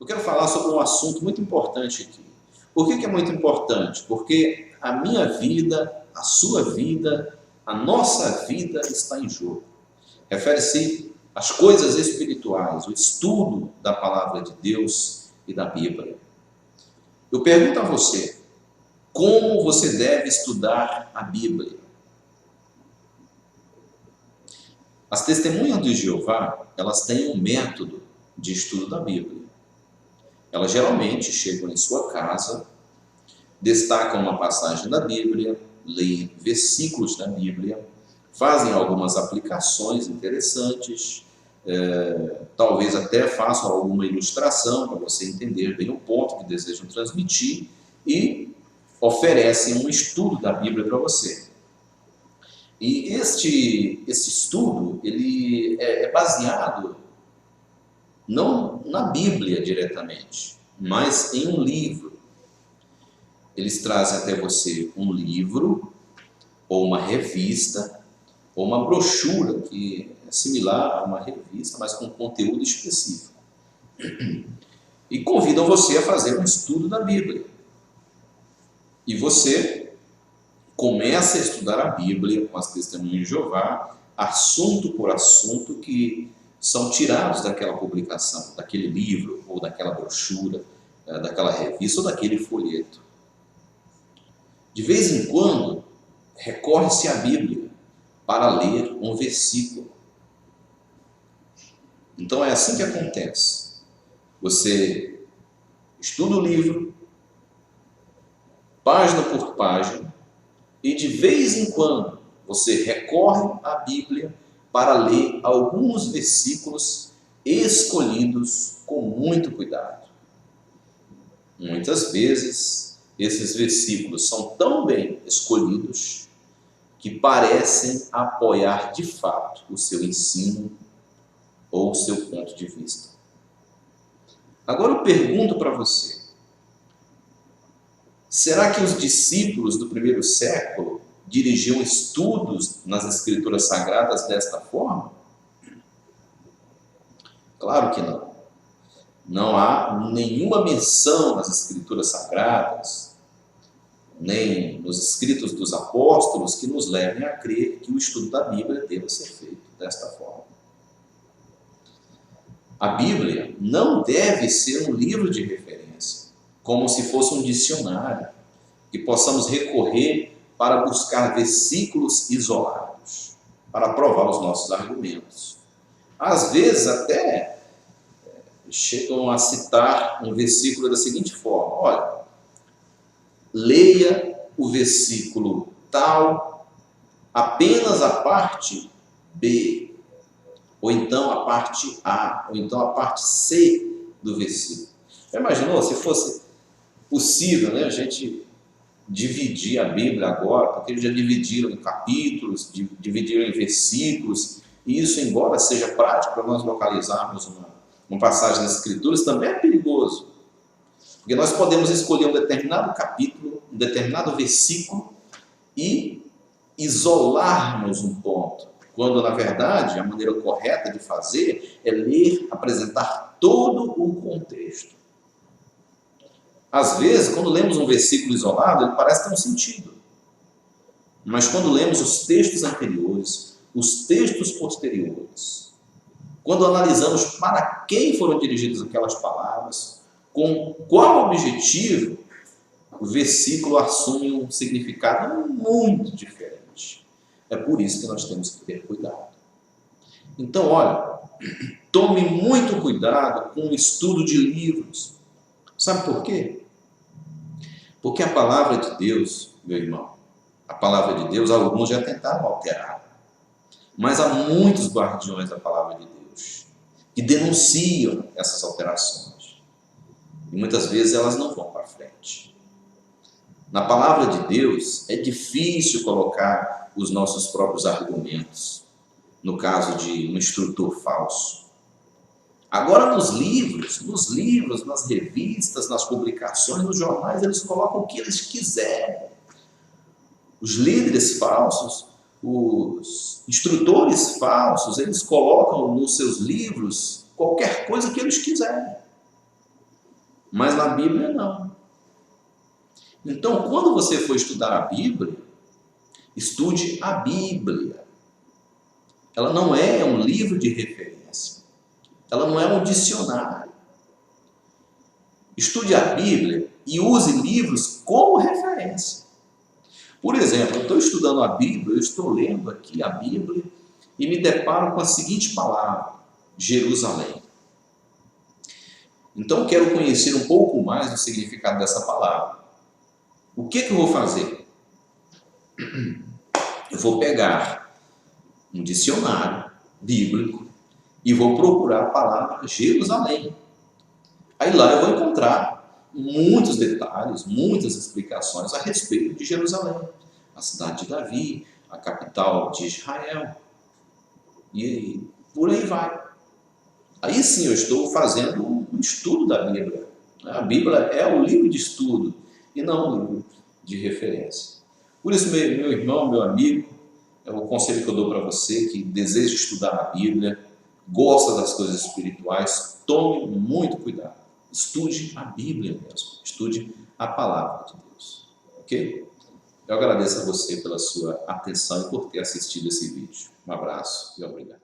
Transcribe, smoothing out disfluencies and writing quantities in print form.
Eu quero falar sobre um assunto muito importante aqui. Por que é muito importante? Porque a minha vida, a sua vida, a nossa vida está em jogo. Refere-se às coisas espirituais, o estudo da palavra de Deus e da Bíblia. Eu pergunto a você, como você deve estudar a Bíblia? As testemunhas de Jeová, elas têm um método de estudo da Bíblia. Elas geralmente chegam em sua casa, destacam uma passagem da Bíblia, leem versículos da Bíblia, fazem algumas aplicações interessantes, talvez até façam alguma ilustração para você entender bem o ponto que desejam transmitir e oferecem um estudo da Bíblia para você. E esse estudo ele é baseado não na Bíblia diretamente, mas em um livro. Eles trazem até você um livro, ou uma revista, ou uma brochura, que é similar a uma revista, mas com conteúdo específico. E convidam você a fazer um estudo da Bíblia. E você começa a estudar a Bíblia com as testemunhas de Jeová, assunto por assunto, que são tirados daquela publicação, daquele livro, ou daquela brochura, daquela revista, ou daquele folheto. De vez em quando, recorre-se à Bíblia para ler um versículo. Então é assim que acontece. Você estuda o livro, página por página, e de vez em quando você recorre à Bíblia para ler alguns versículos escolhidos com muito cuidado. Muitas vezes, esses versículos são tão bem escolhidos que parecem apoiar de fato o seu ensino ou o seu ponto de vista. Agora eu pergunto para você, será que os discípulos do primeiro século dirigiam estudos nas Escrituras Sagradas desta forma? Claro que não. Não há nenhuma menção nas Escrituras Sagradas, nem nos escritos dos apóstolos, que nos levem a crer que o estudo da Bíblia deva ser feito desta forma. A Bíblia não deve ser um livro de referência, como se fosse um dicionário, que possamos recorrer para buscar versículos isolados, para provar os nossos argumentos. Às vezes até chegam a citar um versículo da seguinte forma: olha, leia o versículo tal, apenas a parte B, ou então a parte A, ou então a parte C do versículo. Já imaginou se fosse possível, né, a gente dividir a Bíblia agora, porque eles já dividiram em capítulos, dividiram em versículos, e isso, embora seja prático para nós localizarmos uma passagem das Escrituras, também é perigoso. Porque nós podemos escolher um determinado capítulo, um determinado versículo e isolarmos um ponto, quando, na verdade, a maneira correta de fazer é ler, apresentar todo o contexto. Às vezes, quando lemos um versículo isolado, ele parece ter um sentido. Mas quando lemos os textos anteriores, os textos posteriores, quando analisamos para quem foram dirigidas aquelas palavras, com qual objetivo, o versículo assume um significado muito diferente. É por isso que nós temos que ter cuidado. Então, olha, tome muito cuidado com o estudo de livros. Sabe por quê? Porque a palavra de Deus, meu irmão, a palavra de Deus, alguns já tentaram alterar. Mas há muitos guardiões da palavra de Deus que denunciam essas alterações. E muitas vezes elas não vão para frente. Na palavra de Deus é difícil colocar os nossos próprios argumentos, no caso de um instrutor falso. Agora nos livros, nas revistas, nas publicações, nos jornais, eles colocam o que eles quiserem. Os líderes falsos, os instrutores falsos, eles colocam nos seus livros qualquer coisa que eles quiserem. Mas na Bíblia não. Então, quando você for estudar a Bíblia, estude a Bíblia. Ela não é um livro de referência. Ela não é um dicionário. Estude a Bíblia e use livros como referência. Por exemplo, eu estou estudando a Bíblia, eu estou lendo aqui a Bíblia e me deparo com a seguinte palavra: Jerusalém. Então, eu quero conhecer um pouco mais do significado dessa palavra. O que eu vou fazer? Eu vou pegar um dicionário bíblico e vou procurar a palavra Jerusalém. Aí lá eu vou encontrar muitos detalhes, muitas explicações a respeito de Jerusalém, a cidade de Davi, a capital de Israel, e por aí vai. Aí sim eu estou fazendo um estudo da Bíblia. A Bíblia é o livro de estudo e não o livro de referência. Por isso, meu irmão, meu amigo, é o conselho que eu dou para você que deseja estudar a Bíblia, gosta das coisas espirituais, tome muito cuidado. Estude a Bíblia mesmo, estude a palavra de Deus, ok? Eu agradeço a você pela sua atenção e por ter assistido esse vídeo. Um abraço e obrigado.